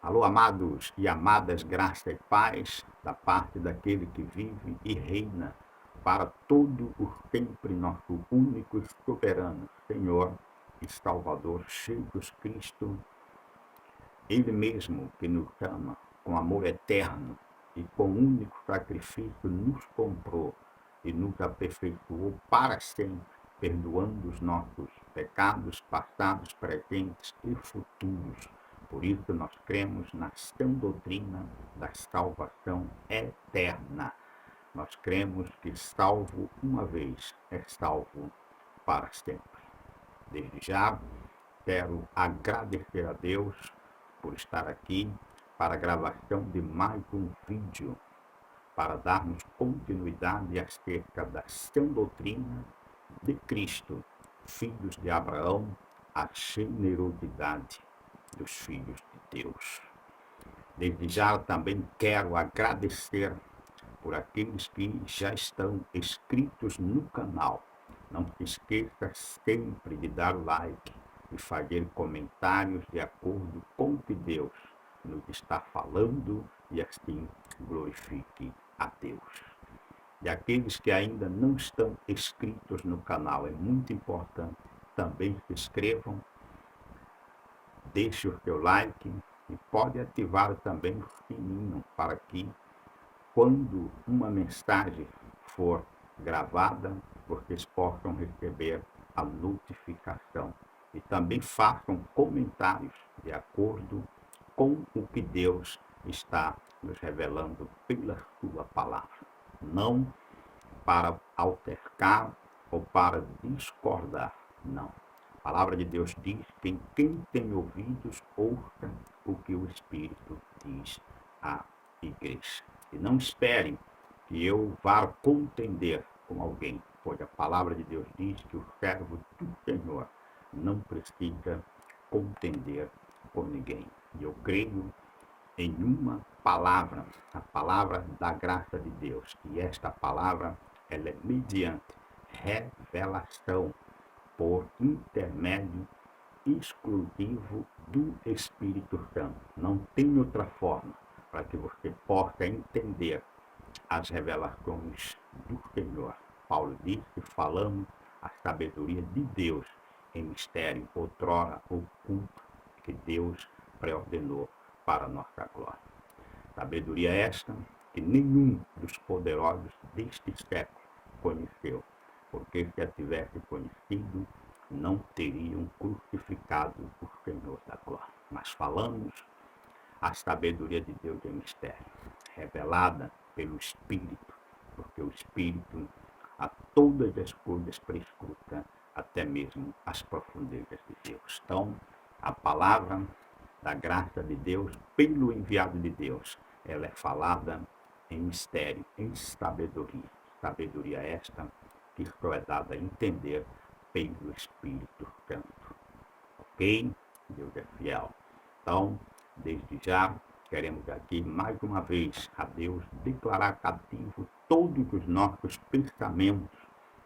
Alô, amados e amadas, graça e paz da parte daquele que vive e reina para todo o sempre, nosso único e soberano Senhor e Salvador Jesus Cristo, Ele mesmo que nos ama com amor eterno e com único sacrifício nos comprou e nos aperfeiçoou para sempre, perdoando os nossos pecados passados, presentes e futuros. Por isso nós cremos na sã doutrina da salvação eterna. Nós cremos que salvo uma vez é salvo para sempre. Desde já quero agradecer a Deus por estar aqui para a gravação de mais um vídeo para darmos continuidade acerca da sã doutrina de Cristo, filhos de Abraão, a generosidade dos filhos de Deus. Desde já também quero agradecer por aqueles que já estão inscritos no canal. Não se esqueça sempre de dar o like e fazer comentários de acordo com o que Deus nos está falando e assim glorifique a Deus. E aqueles que ainda não estão inscritos no canal, é muito importante, também se inscrevam, deixe o seu like e pode ativar também o sininho para que quando uma mensagem for gravada, vocês possam receber a notificação. E também façam comentários de acordo com o que Deus está nos revelando pela sua palavra. Não para altercar ou para discordar, não. A palavra de Deus diz que quem tem ouvidos, ouça o que o Espírito diz à igreja. E não esperem que eu vá contender com alguém, pois a palavra de Deus diz que o servo do Senhor não precisa contender com ninguém. E eu creio em uma palavra, a palavra da graça de Deus. E esta palavra, ela é mediante revelação por intermédio exclusivo do Espírito Santo. Não tem outra forma para que você possa entender as revelações do Senhor. Paulo diz que falamos a sabedoria de Deus em mistério, outrora oculto, que Deus preordenou para a nossa glória. Sabedoria esta que nenhum dos poderosos deste século conheceu, porque se a tivesse conhecido, não teriam crucificado o Senhor da glória. Mas falamos a sabedoria de Deus em mistério, revelada pelo Espírito, porque o Espírito a todas as coisas prescruta, até mesmo as profundezas de Deus. Então, a palavra da graça de Deus, pelo enviado de Deus, ela é falada em mistério, em sabedoria. Sabedoria esta que só é dada a entender pelo Espírito Santo. Ok? Deus é fiel. Então, desde já, queremos aqui mais uma vez a Deus declarar cativo todos os nossos pensamentos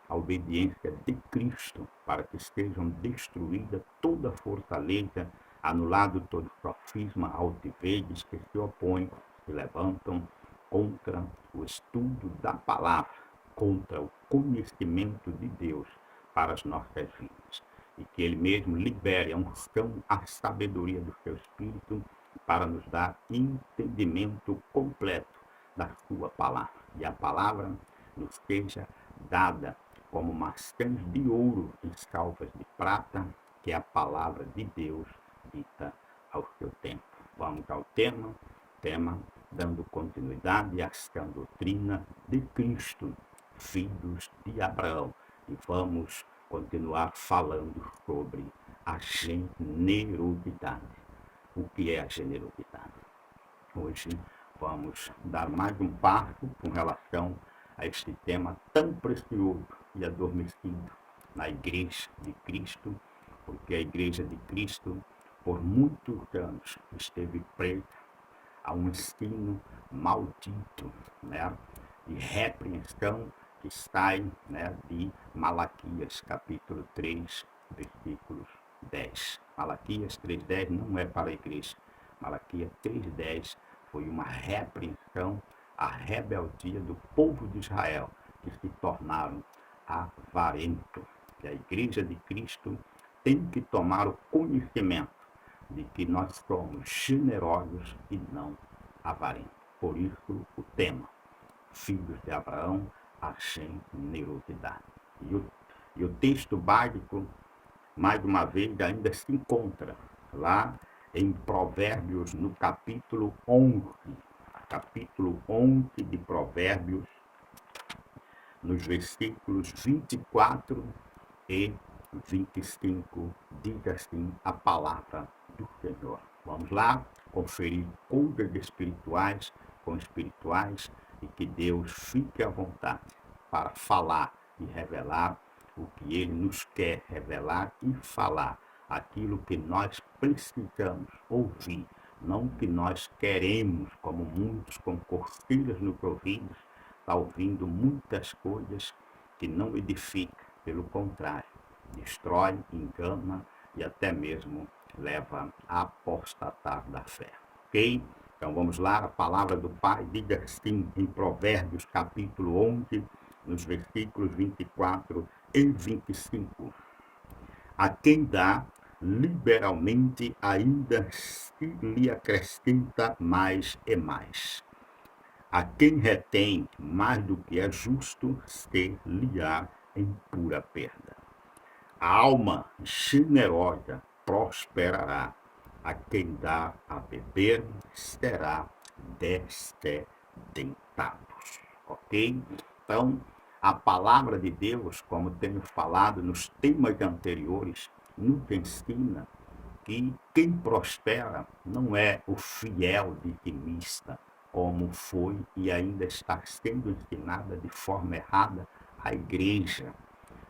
à obediência de Cristo, para que sejam destruídas toda fortaleza, anulado todo sofisma, altivez que se opõem, se levantam contra o estudo da palavra, contra o conhecimento de Deus para as nossas vidas. E que Ele mesmo libere a unção, a sabedoria do seu Espírito para nos dar entendimento completo da sua palavra. E a palavra nos seja dada como maçãs de ouro em salvas de prata, que é a palavra de Deus dita ao seu tempo. Vamos ao tema dando continuidade à sã doutrina de Cristo, filhos de Abraão. E vamos continuar falando sobre a generosidade. O que é a generosidade? Hoje vamos dar mais um passo com relação a este tema tão precioso e adormecido na Igreja de Cristo, porque a Igreja de Cristo, por muitos anos, esteve presa a um ensino maldito, de repreensão que sai, de Malaquias, capítulo 3, versículos 10. Malaquias 3:10 não é para a igreja, Malaquias 3,10 foi uma repreensão à rebeldia do povo de Israel, que se tornaram avarentos. E a Igreja de Cristo tem que tomar o conhecimento de que nós somos generosos e não avarentos. Por isso, o tema, filhos de Abraão, a generosidade. E o texto básico, mais uma vez, ainda se encontra lá em Provérbios, no capítulo 11. Capítulo 11 de Provérbios, nos versículos 24 e 25, diz assim a palavra do Senhor. Vamos lá conferir coisas espirituais com espirituais e que Deus fique à vontade para falar e revelar o que Ele nos quer revelar e falar, aquilo que nós precisamos ouvir, não o que nós queremos, como muitos com costilhas nos ouvidos, está ouvindo muitas coisas que não edificam, pelo contrário, destrói, engana e até mesmo leva a apostatar da fé. Ok? Então vamos lá, a palavra do Pai diz assim em Provérbios capítulo 11, nos versículos 24 e 25. A quem dá liberalmente ainda se lhe acrescenta mais e mais. A quem retém mais do que é justo, se lhe há em pura perda. A alma generosa prosperará. A quem dá a beber será desdentado. Ok? Então, a palavra de Deus, como tenho falado nos temas anteriores, nos ensina que quem prospera não é o fiel dizimista, como foi e ainda está sendo ensinada de forma errada a igreja,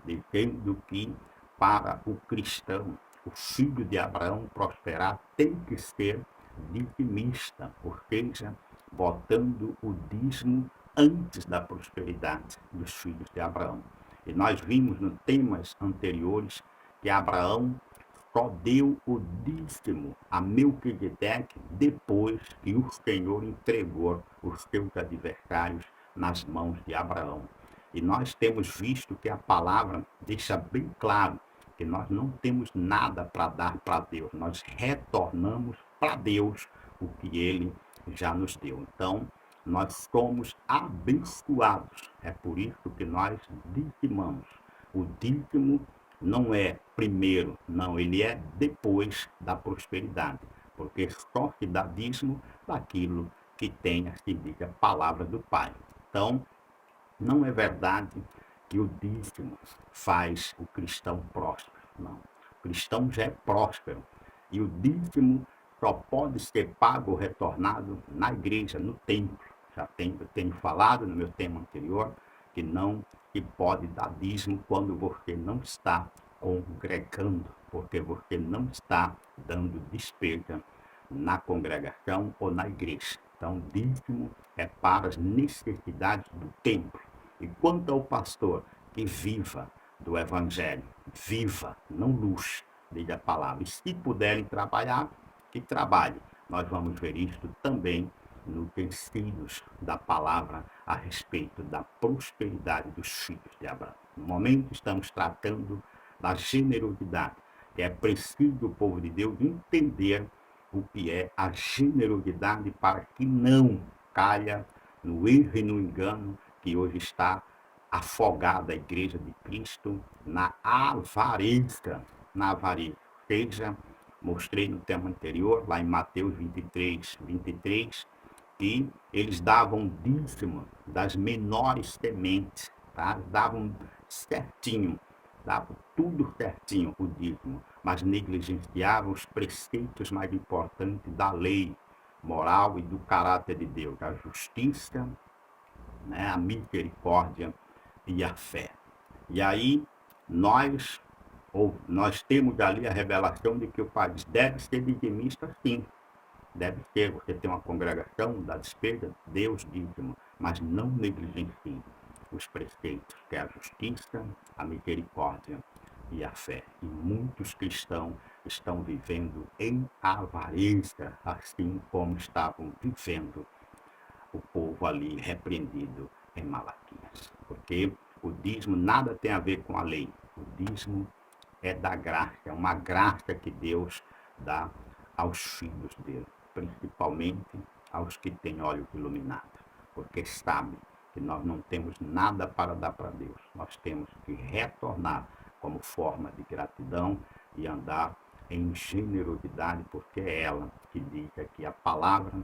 dizendo que para o cristão, o filho de Abraão prosperar tem que ser dizimista, ou seja, botando o dízimo antes da prosperidade dos filhos de Abraão. E nós vimos nos temas anteriores que Abraão só deu o dízimo a Melquisedeque depois que o Senhor entregou os seus adversários nas mãos de Abraão. E nós temos visto que a palavra deixa bem claro que nós não temos nada para dar para Deus, nós retornamos para Deus o que Ele já nos deu. Então, nós somos abençoados, é por isso que nós dizimamos. O dízimo não é primeiro, não, ele é depois da prosperidade, porque só se dá dízimo daquilo que tem, assim diz a palavra do Pai. Então, não é verdade que o dízimo faz o cristão próspero, não. O cristão já é próspero e o dízimo só pode ser pago ou retornado na igreja, no templo. Eu tenho falado no meu tema anterior que não se pode dar dízimo quando você não está congregando, porque você não está dando despesa na congregação ou na igreja. Então, dízimo é para as necessidades do templo. E quanto ao pastor, que viva do evangelho, viva, não luxe, diz a palavra. E se puderem trabalhar, que trabalhem. Nós vamos ver isto também nos ensinos da palavra a respeito da prosperidade dos filhos de Abraão. No momento estamos tratando da generosidade, que é preciso o povo de Deus entender o que é a generosidade para que não caia no erro e no engano que hoje está afogada a igreja de Cristo na avareza, Ou seja, mostrei no tema anterior, lá em Mateus 23, 23, que eles davam dízimo das menores sementes, tá? Davam certinho, davam tudo certinho o dízimo, mas negligenciavam os preceitos mais importantes da lei moral e do caráter de Deus, a justiça, né, a misericórdia e a fé. E aí nós temos ali a revelação de que o país deve ser dizimista, sim. Deve ser, você tem uma congregação da despesa, Deus dízimo, mas não negligencie os preceitos, que é a justiça, a misericórdia e a fé. E muitos cristãos estão vivendo em avareza, assim como estavam vivendo o povo ali repreendido em Malaquias. Porque o dízimo nada tem a ver com a lei. O dízimo é da graça, é uma graça que Deus dá aos filhos dele, principalmente aos que têm olhos iluminados, porque sabe que nós não temos nada para dar para Deus. Nós temos que retornar como forma de gratidão e andar em generosidade, porque é ela que diz aqui a palavra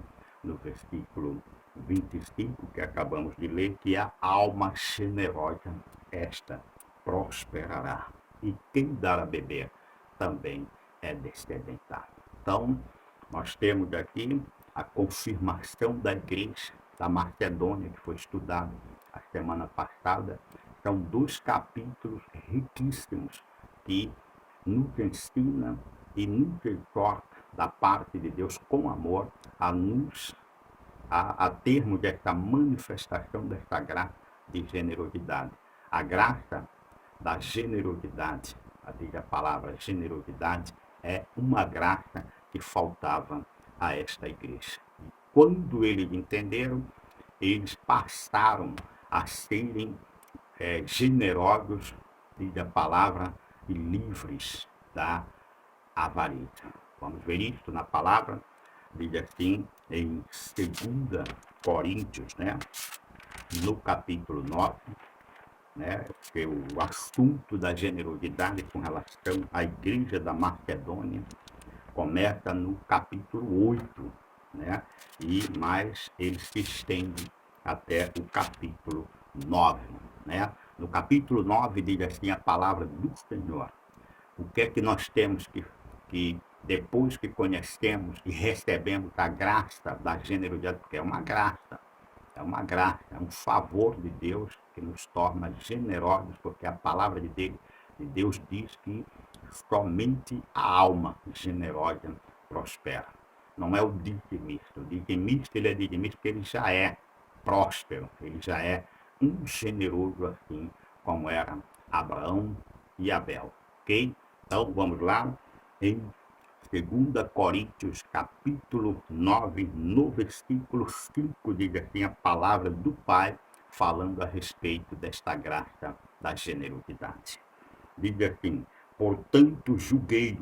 no versículo 25, que acabamos de ler, que a alma generosa, esta prosperará. E quem dar a beber também é descendentado. Então, nós temos aqui a confirmação da igreja da Macedônia, que foi estudado a semana passada. São 2 capítulos riquíssimos que nos ensina e nos exorta da parte de Deus com amor a termos essa manifestação dessa graça de generosidade. A graça da generosidade, diz a palavra generosidade, é uma graça que faltava a esta igreja. E quando eles entenderam, eles passaram a serem generosos, diz a palavra, e livres da avareza. Vamos ver isso na palavra, diz assim, em 2 Coríntios, no capítulo 9, que o assunto da generosidade com relação à igreja da Macedônia começa no capítulo 8, mas ele se estende até o capítulo 9. No capítulo 9 diz assim a palavra do Senhor. O que é que nós temos que depois que conhecemos e recebemos a graça da generosidade, porque é uma graça, é um favor de Deus que nos torna generosos, porque a palavra de Deus diz que somente a alma generosa prospera. Não é o dizimista. O dizimista, ele é dizimista porque ele já é próspero, ele já é um generoso assim como era Abraão e Abel, ok? Então vamos lá em 2 Coríntios capítulo 9, no versículo 5, diz assim a palavra do Pai, falando a respeito desta graça da generosidade. Diz assim: portanto, julguei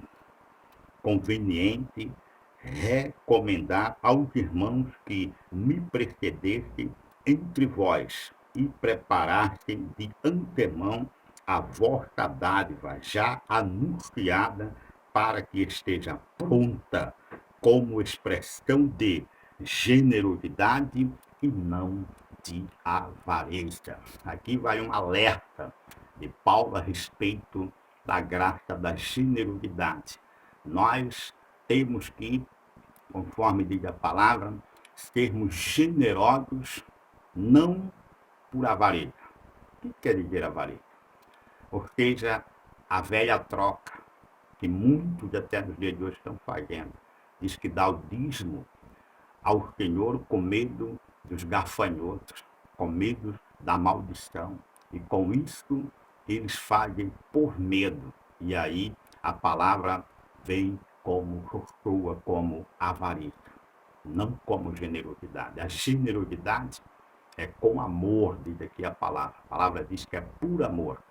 conveniente recomendar aos irmãos que me precedessem entre vós e preparassem de antemão a vossa dádiva já anunciada, para que esteja pronta como expressão de generosidade e não de avareza. Aqui vai um alerta de Paulo a respeito da graça da generosidade. Nós temos que, conforme diz a palavra, sermos generosos não por avareza. O que quer dizer avareza? Ou seja, a velha troca que muitos até nos dias de hoje estão fazendo. Diz que dá o dízimo ao Senhor com medo dos gafanhotos, com medo da maldição. E com isso eles fazem por medo. E aí a palavra vem soa como avareza, não como generosidade. A generosidade é com amor, diz aqui a palavra. A palavra diz que é por amor.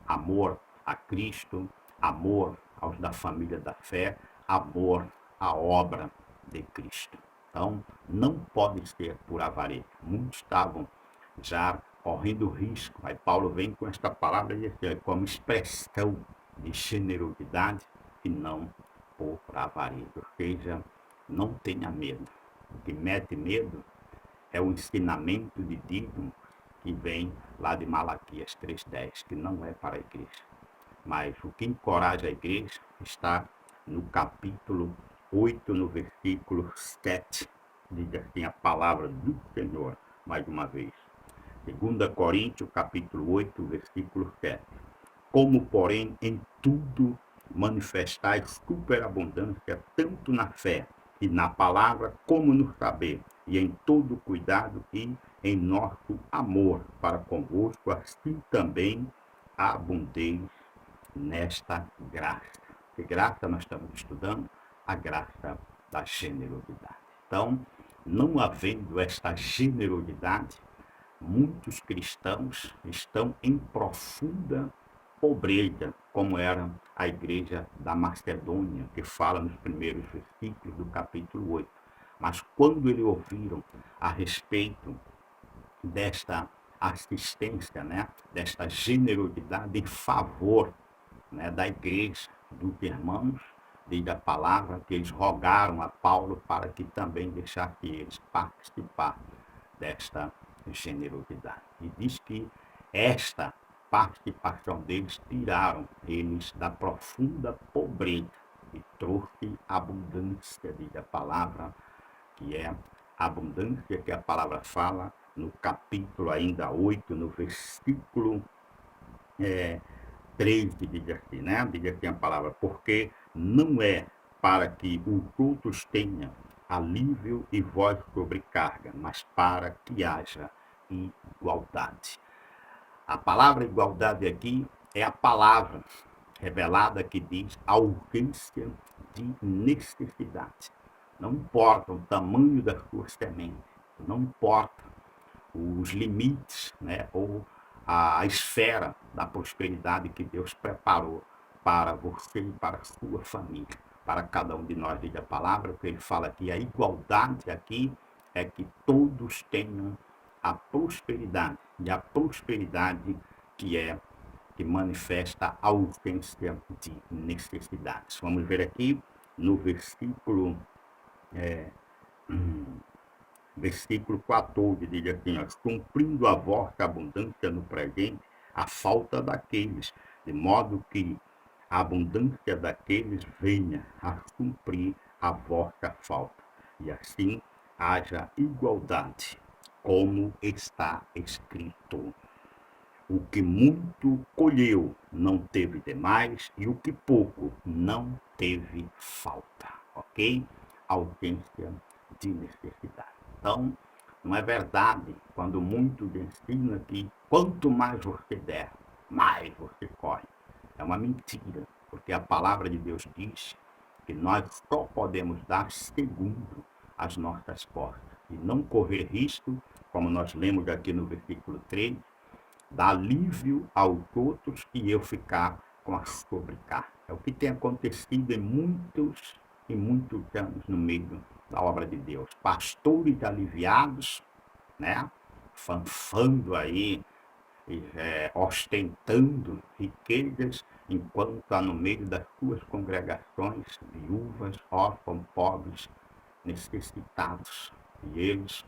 Amor a Cristo, amor aos da família da fé, amor à obra de Cristo. Então, não pode ser por avareza. Muitos estavam já correndo risco. Aí Paulo vem com esta palavra como expressão de generosidade e não por avareza. Ou seja, não tenha medo. O que mete medo é o ensinamento de dízimo que vem lá de Malaquias 3,10, que não é para a igreja. Mas o que encoraja a igreja está no capítulo 8, no versículo 7, diz assim a palavra do Senhor, mais uma vez. 2 Coríntios, capítulo 8, versículo 7. Como, porém, em tudo manifestais superabundância, tanto na fé e na palavra, como no saber, e em todo cuidado e em nosso amor para convosco, assim também abundeis nesta graça. Que graça nós estamos estudando? A graça da generosidade. Então, não havendo esta generosidade, muitos cristãos estão em profunda pobreza, como era a igreja da Macedônia, que fala nos primeiros versículos do capítulo 8. Mas quando eles ouviram a respeito desta assistência, né, desta generosidade em favor, né, da igreja, dos irmãos, diz a palavra que eles rogaram a Paulo para que também deixasse eles participar desta generosidade. E diz que esta participação deles tiraram eles da profunda pobreza e trouxe abundância, diz a palavra, que é a abundância que a palavra fala no capítulo ainda 8, no versículo 3, diz assim, né? Diz assim a palavra, porque não é para que os outros tenham alívio e vós sobrecarga, mas para que haja igualdade. A palavra igualdade aqui é a palavra revelada que diz ausência de necessidade. Não importa o tamanho das suas sementes, não importa os limites, né, ou a esfera da prosperidade que Deus preparou para você e para a sua família. Para cada um de nós, diz a palavra, que ele fala aqui, a igualdade aqui é que todos tenham a prosperidade, e a prosperidade que manifesta a ausência de necessidades. Vamos ver aqui no versículo 14, diz assim, ó, cumprindo a vossa abundância no presente, a falta daqueles, de modo que a abundância daqueles venha a cumprir a vossa falta. E assim haja igualdade, como está escrito. O que muito colheu não teve demais, e o que pouco não teve falta. Ok? Ausência de necessidade. Então, não é verdade quando muito ensina que quanto mais você der, mais você corre. É uma mentira, porque a palavra de Deus diz que nós só podemos dar segundo as nossas posses e não correr risco, como nós lemos aqui no versículo 3, dar alívio aos outros e eu ficar com a sobrecarga. É o que tem acontecido em muitos anos no meio da obra de Deus. Pastores aliviados, né? Fanfando aí, ostentando riquezas, enquanto há no meio das suas congregações viúvas, órfãos, pobres, necessitados. E eles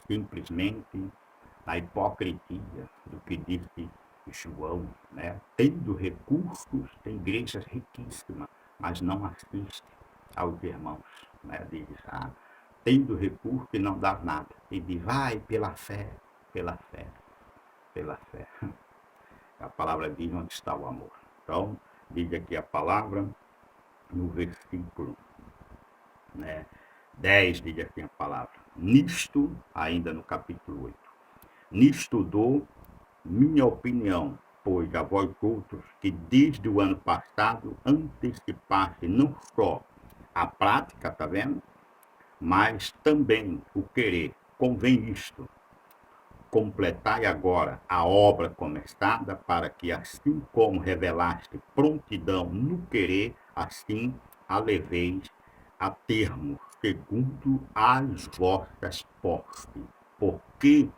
simplesmente na hipocrisia do que disse João, né? Tendo recursos, tem igrejas riquíssimas, mas não assiste aos irmãos, né? Diz, tendo recurso e não dá nada. E diz, vai pela fé, pela fé, pela fé. A palavra diz onde está o amor. Então, diz aqui a palavra no versículo, né, 10, diz assim a palavra. Nisto, ainda no capítulo 8, nisto dou minha opinião, pois a vós outros que desde o ano passado antecipaste não só a prática, tá vendo? Mas também o querer. Convém isto, completai agora a obra começada, para que assim como revelaste prontidão no querer, assim a leveis a termo, segundo as vossas posses. Porque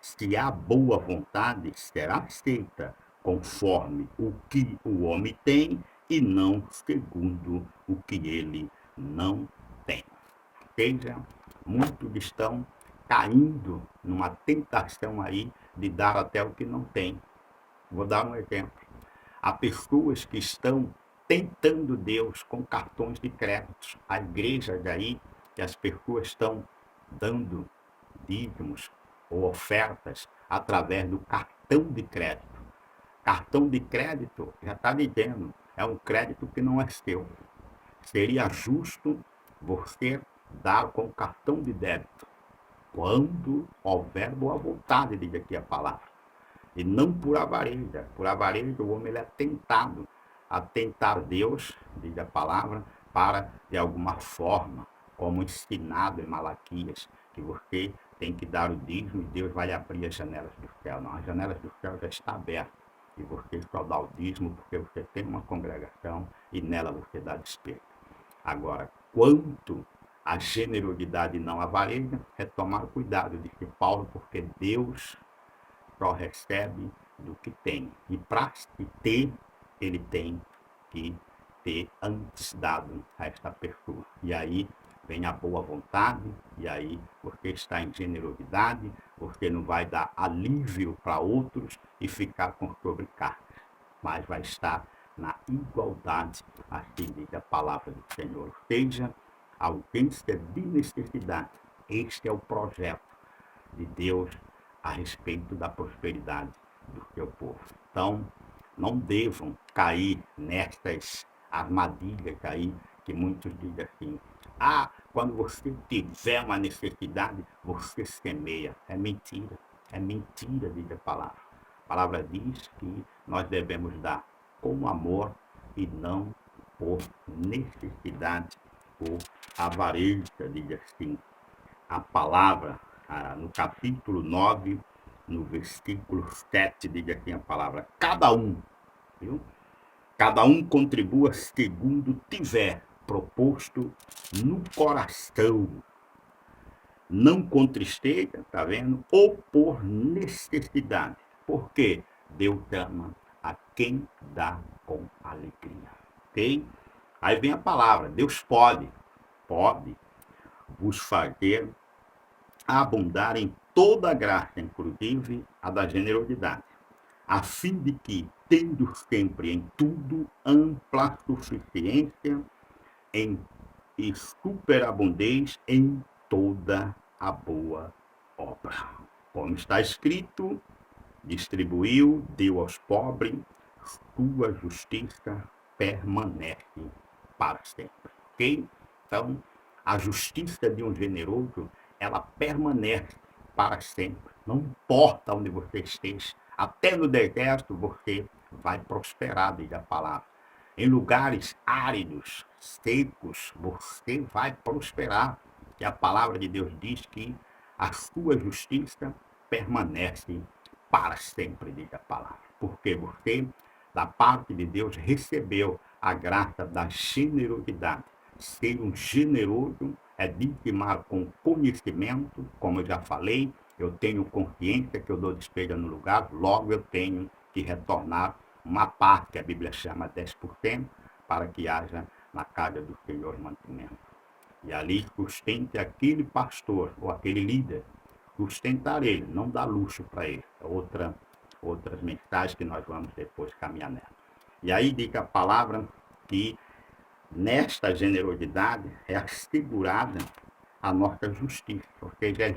se há boa vontade, será aceita, conforme o que o homem tem, e não segundo o que ele não tem. Ou seja, muitos estão caindo numa tentação aí de dar até o que não tem. Vou dar um exemplo. Há pessoas que estão tentando Deus com cartões de crédito. Há igrejas aí que as pessoas estão dando dízimos ou ofertas através do cartão de crédito. Cartão de crédito, já está dizendo, é um crédito que não é seu. Seria justo você dar com cartão de débito, quando houver boa vontade, diz aqui a palavra. E não por avareza. Por avareza o homem ele é tentado a tentar Deus, diz a palavra, para, de alguma forma, como ensinado em Malaquias, que você tem que dar o dízimo e Deus vai abrir as janelas do céu. Não, as janelas do céu já estão abertas. E você só dá o dízimo porque você tem uma congregação e nela você dá despesa. Agora, quanto à generosidade e não avareza, é tomar cuidado, disse Paulo, porque Deus só recebe do que tem. E para se ter, ele tem que ter antes dado a esta pessoa. E aí vem a boa vontade, e aí você está em generosidade, você não vai dar alívio para outros e ficar com sobrecarga, mas vai estar na igualdade, assim diz a palavra do Senhor. Ou seja, a ausência de necessidade. Este é o projeto de Deus a respeito da prosperidade do seu povo. Então, não devam cair nestas armadilhas aí que muitos dizem assim: quando você tiver uma necessidade, você semeia. É mentira, diz a palavra. A palavra diz que nós devemos dar com amor e não por necessidade ou avareza, diz assim a palavra, no capítulo 9, no versículo 7, diz assim a palavra: cada um, viu? Cada um contribua segundo tiver proposto no coração, não com tristeza, tá vendo? Ou por necessidade, porque Deus ama a quem dá com alegria, ok? Aí vem a palavra: Deus pode vos fazer abundar em toda a graça, inclusive a da generosidade, a fim de que, tendo sempre em tudo ampla suficiência em, e superabundez em toda a boa obra. Como está escrito, distribuiu, deu aos pobres, sua justiça permanece para sempre. Ok? Então, a justiça de um generoso, ela permanece para sempre. Não importa onde você esteja, até no deserto você vai prosperar, diz a palavra. Em lugares áridos, secos, você vai prosperar. E a palavra de Deus diz que a sua justiça permanece para sempre, diz a palavra. Porque você, da parte de Deus, recebeu a graça da generosidade. Ser um generoso é dizimar com conhecimento, como eu já falei, eu tenho consciência que eu dou despesa no lugar, logo eu tenho que retornar uma parte, que a Bíblia chama 10%, para que haja na casa do Senhor mantimento. E ali sustente aquele pastor ou aquele líder, sustentar ele, não dar luxo para ele. É outras mensagens que nós vamos depois caminhar nela. E aí diz a palavra que nesta generosidade é assegurada a nossa justiça, ou seja, é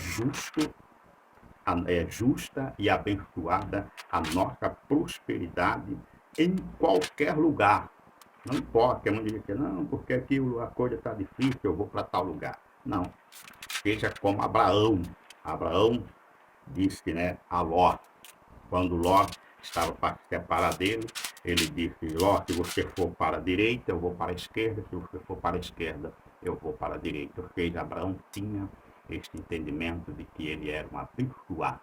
justa e abençoada a nossa prosperidade em qualquer lugar. Não importa, é onde diz, não, porque aqui a coisa está difícil, eu vou para tal lugar. Não, seja como Abraão. Abraão disse, né, a Ló, quando Ló estava para se separar dele, ele disse: Ló, se você for para a direita, eu vou para a esquerda, se você for para a esquerda, eu vou para a direita. Ou seja, Abraão tinha este entendimento de que ele era um abençoado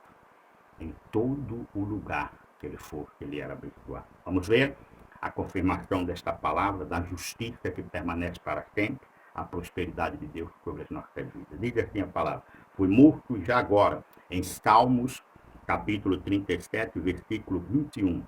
em todo o lugar que ele for, que ele era abençoado. Vamos ver a confirmação desta palavra, da justiça que permanece para sempre, a prosperidade de Deus sobre as nossas vidas. Diz assim a palavra: fui morto já agora, em Salmos, capítulo 37, versículo 21.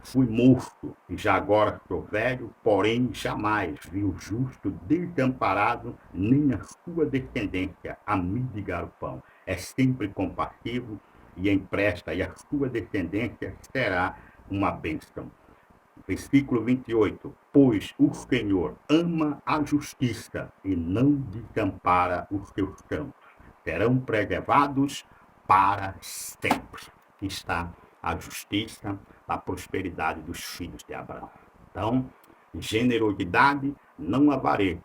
Fui morto e já agora sou velho, porém jamais vi o justo desamparado, nem a sua descendência a mendigar o pão. É sempre compassivo e empresta, e a sua descendência será uma bênção. Versículo 28. Pois o Senhor ama a justiça e não desampara os seus santos. Serão preservados para sempre. Aqui está a justiça, a prosperidade dos filhos de Abraão. Então, generosidade, não avareza.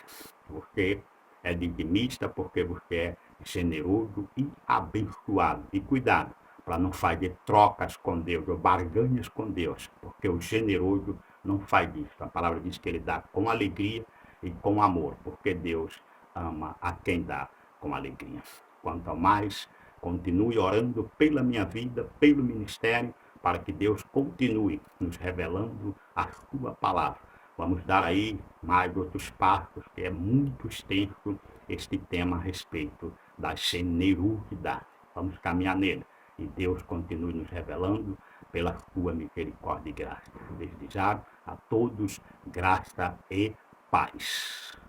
Você é dizimista porque você é generoso e abençoado. E cuidado, para não fazer trocas com Deus ou barganhas com Deus, porque o generoso não faz isso. A palavra diz que ele dá com alegria e com amor, porque Deus ama a quem dá com alegria. Quanto ao mais, continue orando pela minha vida, pelo ministério, para que Deus continue nos revelando a sua palavra. Vamos dar aí mais outros passos, que é muito extenso este tema a respeito da generosidade. Vamos caminhar nele. E Deus continue nos revelando pela sua misericórdia e graça. Desde já, a todos, graça e paz.